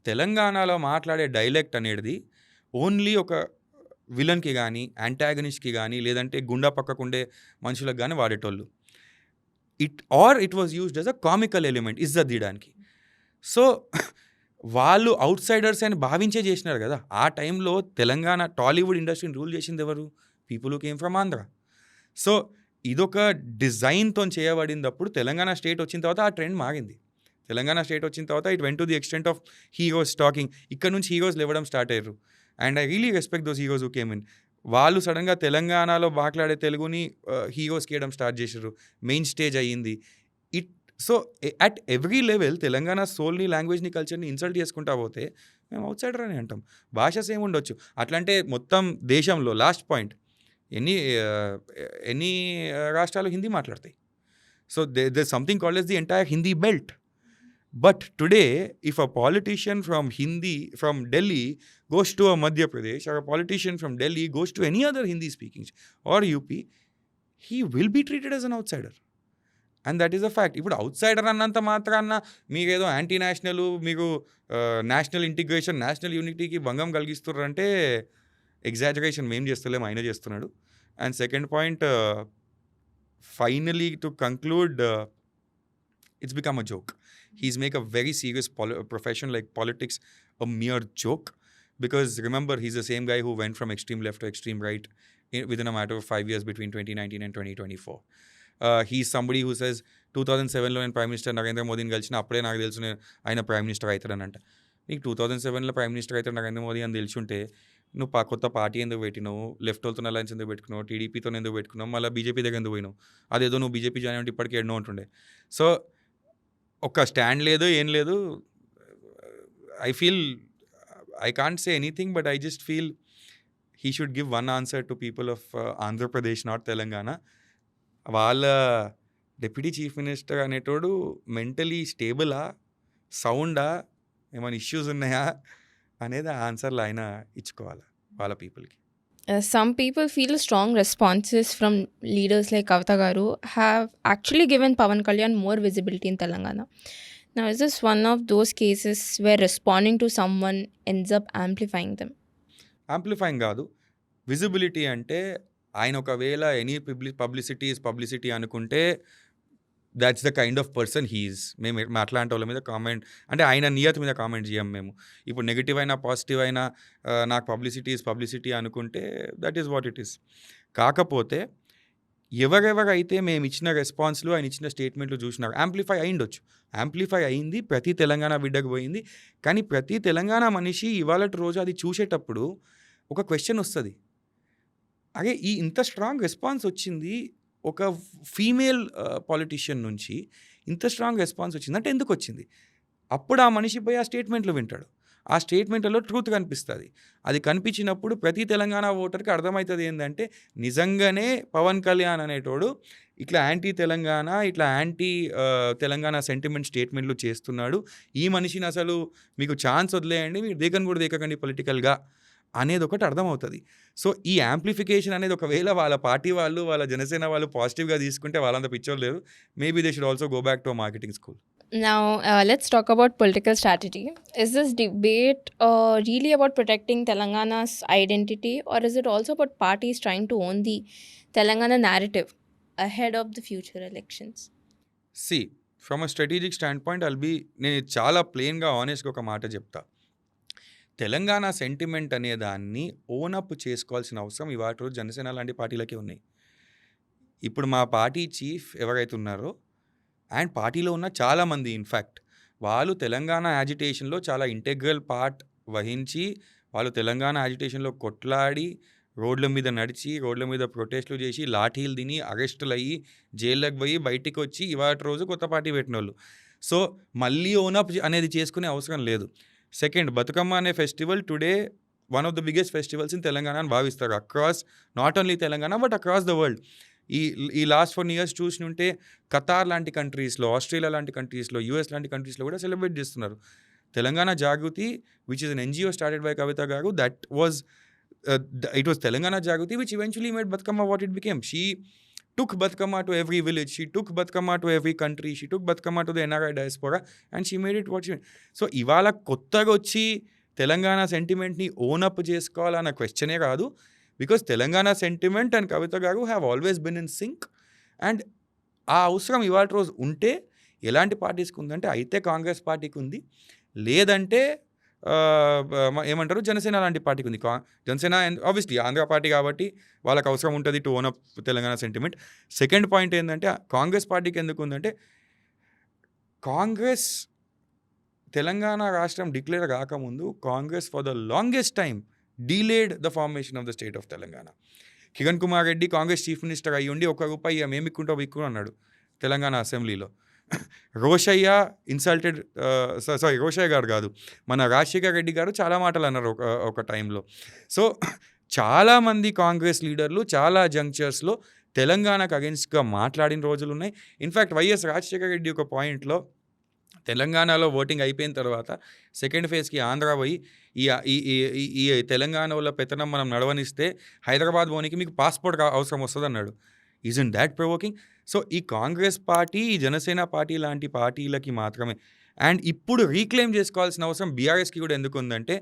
తెలంగాణలో మాట్లాడే డైలెక్ట్ అనేది ఓన్లీ ఒక విలన్కి కానీ, యాంటాగనిస్ట్కి కానీ, లేదంటే గుండా పక్కకుండే మనుషులకు కానీ వాడేటోళ్ళు. It was used as a comical element, ఇజ్జత్ తీయడానికి. సో వాళ్ళు అవుట్ సైడర్స్ అని భావించే చేసినారు కదా. ఆ టైంలో తెలంగాణ టాలీవుడ్ ఇండస్ట్రీని రూల్ చేసింది ఎవరు? People who came from Andhra. So ఇదొక డిజైన్తో చేయబడినప్పుడు తెలంగాణ స్టేట్ వచ్చిన తర్వాత ఆ ట్రెండ్ మారింది. తెలంగాణ స్టేట్ వచ్చిన తర్వాత it went to the extent of heroes talking. ఇక్కడ నుంచి హీరోస్ లేవడం స్టార్ట్ అయ్యారు. And I really respect those heroes who came in. వాళ్ళు సడన్గా తెలంగాణలో మాట్లాడే తెలుగుని హీరోస్కి వేయడం స్టార్ట్ చేశారు, మెయిన్ స్టేజ్ అయ్యింది. So at every level Telangana సోల్ని, లాంగ్వేజ్ని, కల్చర్ని ఇన్సల్ట్ చేసుకుంటా పోతే మేము అవుట్ సైడర్ అని అంటాం. భాష సేమ్ ఉండొచ్చు, అట్లంటే మొత్తం దేశంలో లాస్ట్ పాయింట్ ఎన్ని రాష్ట్రాలు హిందీ మాట్లాడతాయి? So they something called as the entire Hindi belt. But today, if a politician from Delhi goes to a Madhya Pradesh, or a politician from Delhi goes to any other Hindi speaking or UP, he will be treated as an outsider. And that is a fact. ఇప్పుడు outsider అన్నంత మాత్రాన మీరేదో anti national, మీకు national integration, national యూనిటీకి భంగం కలిగిస్తున్నారంటే exaggeration మేము చేస్తలేము, ఆయన చేస్తున్నాడు. And second point, finally to conclude, it's become a joke. He's make a very serious profession like politics a mere joke, because remember, he's the same guy who went from extreme left to extreme right within a matter of 5 years between 2019 and 2024. He's somebody who says 2007లో నేను prime minister Narendra మోదీని కలిసిన అప్పుడే నాకు తెలుసు ఆయన prime minister అవుతాడనంట. నీకు 2007లో prime minister అవుతాడు నరేంద్ర మోదీ అని తెలుసుంటే నువ్వు కొత్త పార్టీ ఎందుకు పెట్టినావు, లెఫ్ట్ వాళ్ళతో అలయన్స్ ఎందుకు పెట్టుకున్నావు, టీడీపీతో ఎందుకు పెట్టుకున్నావు, మళ్ళీ బీజేపీ దగ్గర ఎందుకు పోయినావు, అదేదో నువ్వు బీజేపీ జాయిన్ అంటే ఇప్పటికీ ఎన్నో ఉంటుండే. సో ఒక స్టాండ్ లేదు, ఏం లేదు. I feel I can't say anything, but I just feel he should give one answer to people of Andhra Pradesh, not Telangana. వాళ్ళ డిప్యూటీ చీఫ్ మినిస్టర్ అనేటోడు మెంటలీ స్టేబులా, సౌండా, ఏమైనా ఇష్యూస్ ఉన్నాయా అనేది ఆన్సర్లు ఆయన ఇచ్చుకోవాలి వాళ్ళ పీపుల్కి. Some people feel strong responses from leaders like Kavita Garu have actually given Pawan Kalyan more visibility in Telangana. Now, is this one of those cases where responding to someone ends up amplifying them? Amplifying కాదు, visibility అంటే ఆయన ఒకవేళ any publicity అనుకుంటే that's the kind of person he is. మేము అట్లాంటి వాళ్ళ మీద comment అంటే ఆయన నియత్ మీద కామెంట్ చేయం మేము. ఇప్పుడు నెగిటివ్ అయినా పాజిటివ్ అయినా నాకు పబ్లిసిటీ అనుకుంటే that is what it is. కాకపోతే ఎవరెవరైతే మేము ఇచ్చిన రెస్పాన్స్లు, ఆయన ఇచ్చిన స్టేట్మెంట్లు చూసినారు, యాంప్లిఫై అయ్యిండొచ్చు. యాంప్లిఫై అయింది, ప్రతి తెలంగాణ బిడ్డకు పోయింది. కానీ ప్రతి తెలంగాణ మనిషి ఇవాళ రోజు అది చూసేటప్పుడు ఒక క్వశ్చన్ వస్తుంది, అరే ఇంత స్ట్రాంగ్ రెస్పాన్స్ వచ్చింది ఒక ఫీమేల్ పాలిటీషియన్ నుంచి, ఇంత స్ట్రాంగ్ రెస్పాన్స్ వచ్చింది అంటే ఎందుకు వచ్చింది? అప్పుడు ఆ మనిషి పోయి ఆ స్టేట్మెంట్లు వింటాడు, ఆ స్టేట్మెంట్లలో ట్రూత్ కనిపిస్తుంది. అది కనిపించినప్పుడు ప్రతి తెలంగాణ ఓటర్కి అర్థమవుతుంది ఏంటంటే నిజంగానే పవన్ కళ్యాణ్ అనేటోడు ఇట్లా యాంటీ తెలంగాణ, ఇట్లా యాంటీ తెలంగాణ సెంటిమెంట్ స్టేట్మెంట్లు చేస్తున్నాడు. ఈ మనిషిని అసలు మీకు ఛాన్స్ వదిలేయండి, మీరు దేకని కూడా దేకకండి పొలిటికల్గా అనేది ఒకటి అర్థమవుతుంది. సో ఈ యాంప్లిఫికేషన్ అనేది ఒకవేళ వాళ్ళ పార్టీ వాళ్ళు, వాళ్ళ జనసేన వాళ్ళు పాజిటివ్గా తీసుకుంటే వాళ్ళంత పిచ్చోళ్ళు లేరు. Maybe they should also go back to marketing school. Now, let's talk about political strategy. Is this debate really about protecting Telangana's identity, or is it also about parties trying to own the Telangana narrative ahead of the future elections? See, from a strategic standpoint, నేను చాలా ప్లెయిన్గా ఆనెస్ట్గా ఒక మాట చెప్తా. Telangana sentiment అనే దాన్ని own up చేసుకోవాల్సిన అవసరం ఇవాళ రోజు జనసేన లాంటి పార్టీలకే ఉన్నాయి. ఇప్పుడు మా పార్టీ చీఫ్ ఎవరైతే ఉన్నారో అండ్ పార్టీలో ఉన్న చాలామంది ఇన్ఫ్యాక్ట్ వాళ్ళు తెలంగాణ యాజిటేషన్లో చాలా ఇంటెగ్రల్ పార్ట్ వహించి, వాళ్ళు తెలంగాణ యాజిటేషన్లో కొట్లాడి, రోడ్ల మీద నడిచి, రోడ్ల మీద ప్రొటెస్టులు చేసి, లాఠీలు తిని, అరెస్టులు అయ్యి, జైల్లోకి పోయి బయటికి వచ్చి ఇవాళ రోజు కొత్త పార్టీ పెట్టిన వాళ్ళు. సో మళ్ళీ ఓనప్ అనేది చేసుకునే అవసరం లేదు. సెకండ్, బతుకమ్మ అనే festival today one of the biggest festivals in Telangana అని భావిస్తారు across not only Telangana but across the world. ఈ లాస్ట్ 4 years చూసినుంటే ఖతార్ లాంటి కంట్రీస్లో, ఆస్ట్రేలియా లాంటి కంట్రీస్లో, యూఎస్ లాంటి కంట్రీస్లో కూడా సెలబ్రేట్ చేస్తున్నారు. Telangana Jagruthi which is an NGO started by Kavitha garu, it was Telangana Jagriti which eventually made Batkama what it became. She took Batkama to every village, she took Batkama to every country, she took Batkama to the NRI diaspora and she made it what she made. So ఇవాళ కొత్తగా వచ్చి Telangana సెంటిమెంట్ని own up చేసుకోవాలన్న క్వశ్చనే కాదు, because Telangana sentiment and Kavitha garu have always been in sync. And ఆ అవసరం ఇవాళ రోజు ఉంటే ఎలాంటి పార్టీస్కి ఉందంటే అయితే కాంగ్రెస్ పార్టీకి ఉంది, లేదంటే ఏమంటారు జనసేన లాంటి పార్టీకి ఉంది. Janasena and obviously Andhra party కాబట్టి వాళ్ళకి అవసరం ఉంటుంది to own up Telangana sentiment. Second point ఏంటంటే కాంగ్రెస్ పార్టీకి ఎందుకు ఉందంటే కాంగ్రెస్ తెలంగాణ రాష్ట్రం డిక్లేర్ కాకముందు Congress for the longest time delayed the formation of the state of Telangana. Kiran Kumar Reddy Congress chief minister అయ్యి ఉండి ₹1 మేము ఇక్కుంటాం ఇక్కు అన్నాడు తెలంగాణ అసెంబ్లీలో. రోషయ్య రోషయ్య గారు కాదు, మన రాజశేఖర్ రెడ్డి గారు చాలా మాటలు అన్నారు ఒక టైంలో. సో చాలామంది కాంగ్రెస్ లీడర్లు చాలా జంక్షర్స్లో తెలంగాణకు అగెన్స్ట్గా మాట్లాడిన రోజులు ఉన్నాయి. ఇన్ఫ్యాక్ట్ వైఎస్ రాజశేఖర్ రెడ్డి ఒక పాయింట్లో తెలంగాణలో ఓటింగ్ అయిపోయిన తర్వాత సెకండ్ ఫేజ్కి ఆంధ్ర పోయి ఈ తెలంగాణ వల్ల పెత్తనం మనం నడవనిస్తే హైదరాబాద్ పోనీకి మీకు పాస్పోర్ట్ అవసరం వస్తుంది అన్నాడు. ఈజన్ దాట్ ప్రొవోకింగ్? సో ఈ కాంగ్రెస్ పార్టీ, ఈ జనసేన పార్టీ లాంటి పార్టీలకి మాత్రమే. అండ్ ఇప్పుడు రీక్లెయిమ్ చేసుకోవాల్సిన అవసరం బీఆర్ఎస్కి కూడా ఎందుకు ఉందంటే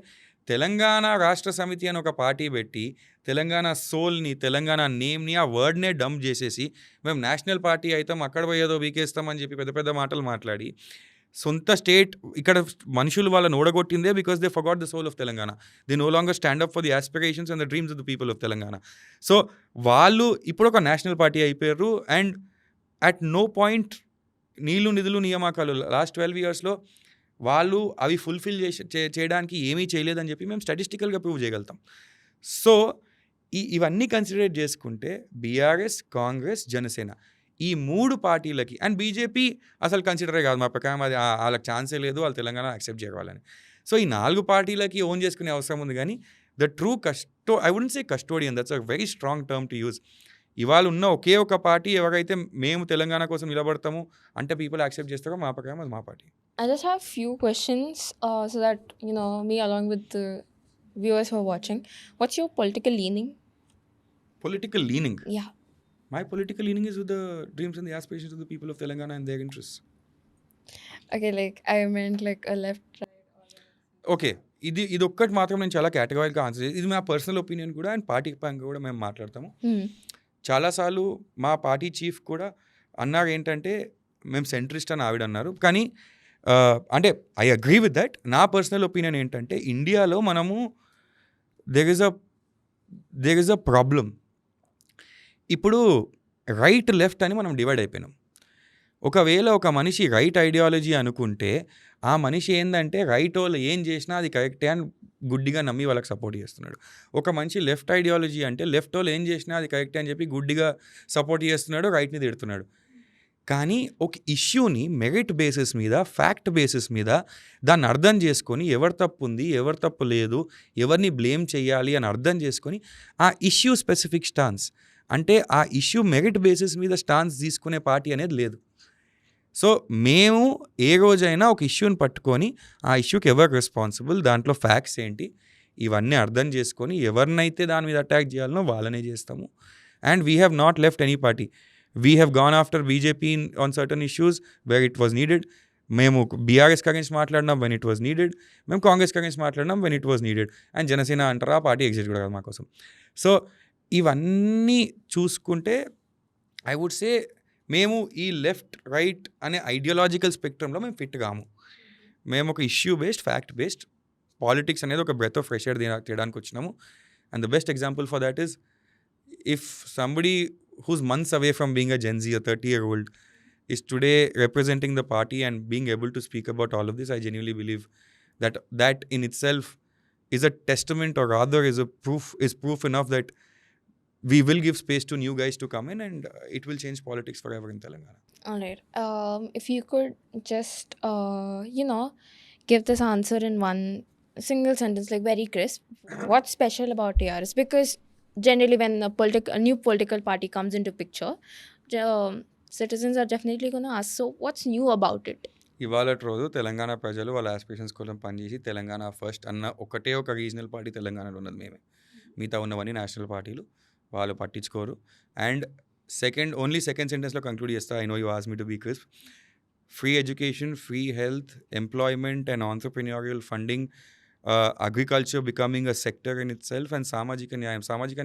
తెలంగాణ రాష్ట్ర సమితి అని ఒక పార్టీ పెట్టి తెలంగాణ సోల్ని, తెలంగాణ నేమ్ని, ఆ వర్డ్నే డంప్ చేసేసి మేము నేషనల్ పార్టీ అవుతాం, అక్కడ పోయేదో వీకేస్తామని చెప్పి పెద్ద పెద్ద మాటలు మాట్లాడి సొంత స్టేట్ ఇక్కడ మనుషులు వాళ్ళని ఓడగొట్టిందే because they forgot the soul of Telangana. They no longer stand up for the aspirations and the dreams of the people of Telangana. So వాళ్ళు ఇప్పుడు ఒక నేషనల్ పార్టీ అయిపోయారు. అండ్ అట్ నో పాయింట్ నీళ్లు నిధులు నియామకాలు లాస్ట్ 12 yearsలో వాళ్ళు అవి ఫుల్ఫిల్ చేయడానికి ఏమీ చేయలేదని చెప్పి మేము స్టాటిస్టికల్గా ప్రూవ్ చేయగలుగుతాం. సో ఇవన్నీ కన్సిడర్ చేసుకుంటే బీఆర్ఎస్, కాంగ్రెస్, జనసేన ఈ 3 పార్టీలకి అండ్ బీజేపీ అసలు కన్సిడరే కాదు మా ప్రకారం. అది వాళ్ళకి ఛాన్సే లేదు, వాళ్ళు తెలంగాణ యాక్సెప్ట్ చేయాలని. సో ఈ 4 పార్టీలకి ఓన్ చేసుకునే అవసరం ఉంది. కానీ the true I wouldn't say custodian, that's a very strong term two use. ఇవాళ ఉన్న ఒకే ఒక పార్టీ ఎవరైతే మేము తెలంగాణ కోసం నిలబడతాము అంటే పీపుల్ యాక్సెప్ట్ చేస్తారో మా ప్రకారం అది మా party. I just have few questions so that me along with the viewers who are watching. What's your political leaning? Political leaning? Yeah. My political leaning is with the dreams and the aspirations of the people of Telangana and their interests. Okay, like I meant like a left, right. Okay, ఇది ఒక్కటి మాత్రం నేను చాలా కేటగారికల్గా answer చేసి, ఇది మా personal opinion కూడా and party పరంగా కూడా మేము మాట్లాడతాము. చాలాసార్లు మా పార్టీ చీఫ్ కూడా అన్నారు ఏంటంటే మేము సెంట్రిస్ట్ అని ఆవిడ అన్నారు. కానీ అంటే ఐ అగ్రీ విత్ దట్. నా పర్సనల్ ఒపీనియన్ ఏంటంటే ఇండియాలో మనము దెర్ ఇస్ అ ప్రాబ్లం. ఇప్పుడు రైట్ లెఫ్ట్ అని మనం డివైడ్ అయిపోయినాం. ఒకవేళ ఒక మనిషి రైట్ ఐడియాలజీ అనుకుంటే ఆ మనిషి ఏంటంటే రైట్ వాళ్ళు ఏం చేసినా అది కరెక్టే అని గుడ్డిగా నమ్మి వాళ్ళకి సపోర్ట్ చేస్తున్నాడు. ఒక మనిషి లెఫ్ట్ ఐడియాలజీ అంటే లెఫ్ట్ వాళ్ళు ఏం చేసినా అది కరెక్టే అని చెప్పి గుడ్డిగా సపోర్ట్ చేస్తున్నాడు, రైట్ని తిడుతున్నాడు. కానీ ఒక ఇష్యూని మెరిట్ బేసిస్ మీద, ఫ్యాక్ట్ బేసిస్ మీద దాన్ని అర్థం చేసుకొని ఎవరు తప్పు ఉంది, ఎవరు తప్పు లేదు, ఎవరిని బ్లేమ్ చేయాలి అని అర్థం చేసుకొని ఆ ఇష్యూ స్పెసిఫిక్ స్టాన్స్ అంటే ఆ ఇష్యూ మెరిట్ బేసిస్ మీద స్టాన్స్ తీసుకునే పార్టీ అనేది లేదు. సో మేము ఏ రోజైనా ఒక ఇష్యూని పట్టుకొని ఆ ఇష్యూకి ఎవరు రెస్పాన్సిబుల్, దాంట్లో ఫ్యాక్ట్స్ ఏంటి, ఇవన్నీ అర్థం చేసుకొని ఎవరినైతే దాని మీద అటాక్ చేయాలనో వాళ్ళనే చేస్తాము. And we have not left any party. We have gone after BJP on certain issues where it was needed. మేము బీఆర్ఎస్కి అగేన్స్ట్ మాట్లాడినాం వెన్ ఇట్ వాజ్ నీడెడ్. మేము కాంగ్రెస్కి అగేన్స్ట్ మాట్లాడినాం when it was needed. And Janasena అంటారా ఆ పార్టీ ఎగ్జిస్ట్ కూడా కాదు మా కోసం. సో ఇవన్నీ చూసుకుంటే ఐ వుడ్ సే మేము ఈ లెఫ్ట్ రైట్ అనే ఐడియాలజికల్ స్పెక్ట్రంలో మేము ఫిట్ కాము. మేము ఒక issue based, fact based politics అనేది ఒక బ్రెత్ ఆఫ్ ఫ్రెష్ ఎయిర్ తీయడానికి వచ్చినాము. And the best example for that is if somebody who's months away from being a Gen Z, a 30-year-old, is today representing the party and being able to speak about all of this, I genuinely believe that in itself is a testament, or rather is proof enough that we will give space to new guys to come in and it will change politics forever in Telangana. All right. If you could just, give this answer in one single sentence, like very crisp, what's special about TRS? Because generally when a new political party comes into picture, citizens are definitely going to ask, so what's new about it? ఇవాళ రోజు తెలంగాణ ప్రజలు వాళ్ళ aspirations కోసం పనిచేసి Telangana first అన్న ఒకటే ఒక regional party తెలంగాణలో ఉన్నది మేమే. మిగతా ఉన్నవన్నీ నేషనల్ పార్టీలు, వాళ్ళు పట్టించుకోరు. అండ్ ఓన్లీ సెకండ్ సెంటెన్స్లో కంక్లూడ్ చేస్తా. I know you ask me to be crisp. Free education, free health, employment and entrepreneurial funding, agriculture becoming a sector in itself, and సామాజిక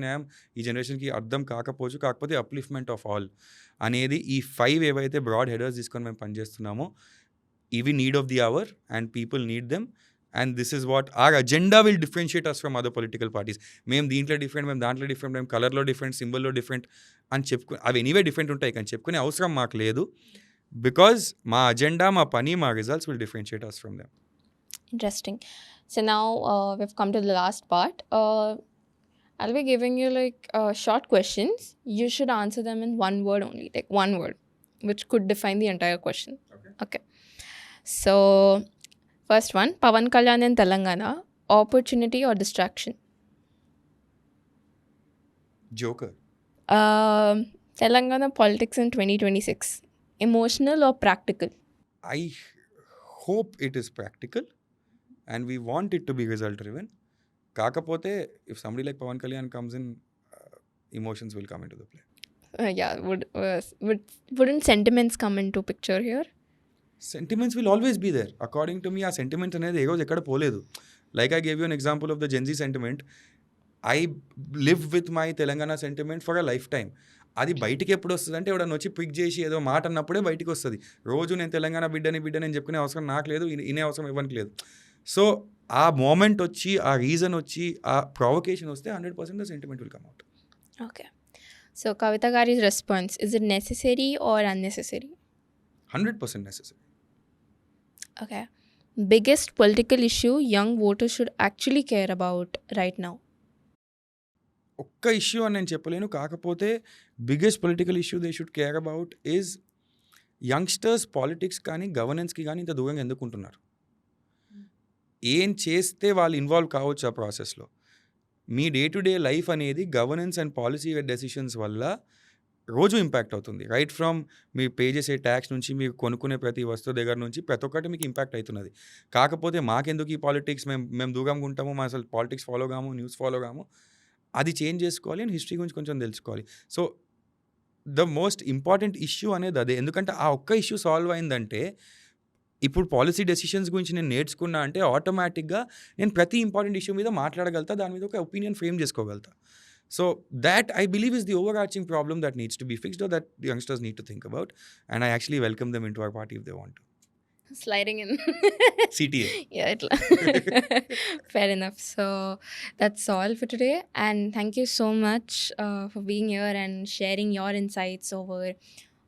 న్యాయం ఈ జనరేషన్కి అర్థం కాకపోతే అప్లిఫ్ట్మెంట్ ఆఫ్ ఆల్ అనేది ఈ 5 ఏవైతే బ్రాడ్ హెడర్స్ తీసుకొని మేము పనిచేస్తున్నామో ఇవి need of the hour and people need them. And this is what our agenda will differentiate us from other political parties. మేము దీంట్లో డిఫరెంట్, మేము దాంట్లో డిఫరెంట్, మేము కలర్లో డిఫరెంట్, సింబల్లో డిఫరెంట్ అని చెప్పుకుని అవి ఎనీవే డిఫరెంట్ ఉంటాయి కానీ చెప్పుకునే అవసరం మాకు లేదు. బికాజ్ మా అజెండా, మా పని, మా results will differentiate us from them. Interesting. So now we've come to the last part. I'll be giving you short questions. You should answer them in one word only, like one word, which could define the entire question. Okay. So first one, Pawan Kalyan in Telangana, opportunity or distraction? Joker. Telangana politics in 2026, emotional or practical? I hope it is practical and we want it to be result driven. Kaakapote, if somebody like Pawan Kalyan comes in, emotions will come into the play. Wouldn't sentiments come into picture here? Sentiments will always be there. According to me, ఆ sentiment అనేది ఏ రోజు ఎక్కడ పోలేదు. Like I gave you an example of the Gen Z sentiment. I live with my Telangana sentiment for a life time. అది బయటికి ఎప్పుడు వస్తుంది అంటే ఎవడన్నా వచ్చి పిక్ చేసి ఏదో మాట అన్నప్పుడే బయటికి వస్తుంది. రోజు నేను తెలంగాణ బిడ్డని చెప్పుకునే అవసరం నాకు లేదు, ఇనే అవసరం ఇవ్వడానికి లేదు. సో ఆ మూమెంట్ వచ్చి, ఆ రీజన్ వచ్చి, ఆ ప్రొవకేషన్ వస్తే 100% the sentiment will come out. Okay. So Kavita Gari's response, is it necessary or unnecessary? 100% necessary. Okay. Biggest political issue young voters should actually care about right now? ఒక్క issue అని నేను చెప్పలేను. కాకపోతే biggest political issue they should care about is youngsters politics కానీ, గవర్నెన్స్‌కి గానీ ఇంత దూరంగా ఎందుకుంటున్నారు? ఏం చేస్తే వాళ్ళు ఇన్వాల్వ్ కావచ్చు ఆ ప్రాసెస్‌లో? మీ డే టు డే లైఫ్ అనేది గవర్నెన్స్ అండ్ పాలిసీ డెసిషన్స్ వల్ల రోజు ఇంపాక్ట్ అవుతుంది. రైట్ ఫ్రమ్ మీరు పే చేసే ట్యాక్స్ నుంచి, మీరు కొనుక్కునే ప్రతి వస్తువు దగ్గర నుంచి ప్రతి ఒక్కటి మీకు ఇంపాక్ట్ అయితున్నది. కాకపోతే మాకెందుకు ఈ పాలిటిక్స్, మేము దూరంగా ఉంటాము, మేము అసలు పాలిటిక్స్ ఫాలో కాము, న్యూస్ ఫాలో కాము. అది చేంజ్ చేసుకోవాలి అండ్ హిస్టరీ గురించి కొంచెం తెలుసుకోవాలి. So, the most important issue అనేది అదే. ఎందుకంటే ఆ ఒక్క ఇష్యూ సాల్వ్ అయిందంటే, ఇప్పుడు పాలిసీ డెసిషన్స్ గురించి నేను నేర్చుకున్నా అంటే ఆటోమేటిక్‌గా నేను ప్రతి ఇంపార్టెంట్ ఇష్యూ మీద మాట్లాడగలుగుతా. దాని మీద ఒక ఒపీనియన్ ఫ్రేమ్ చేసుకోగలుగుతా. So, that I believe is the overarching problem that needs to be fixed or that the youngsters need to think about. And I actually welcome them into our party if they want to. Sliding in. CTA. Yeah, fair enough. So that's all for today. And thank you so much for being here and sharing your insights over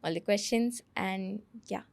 all the questions. And yeah.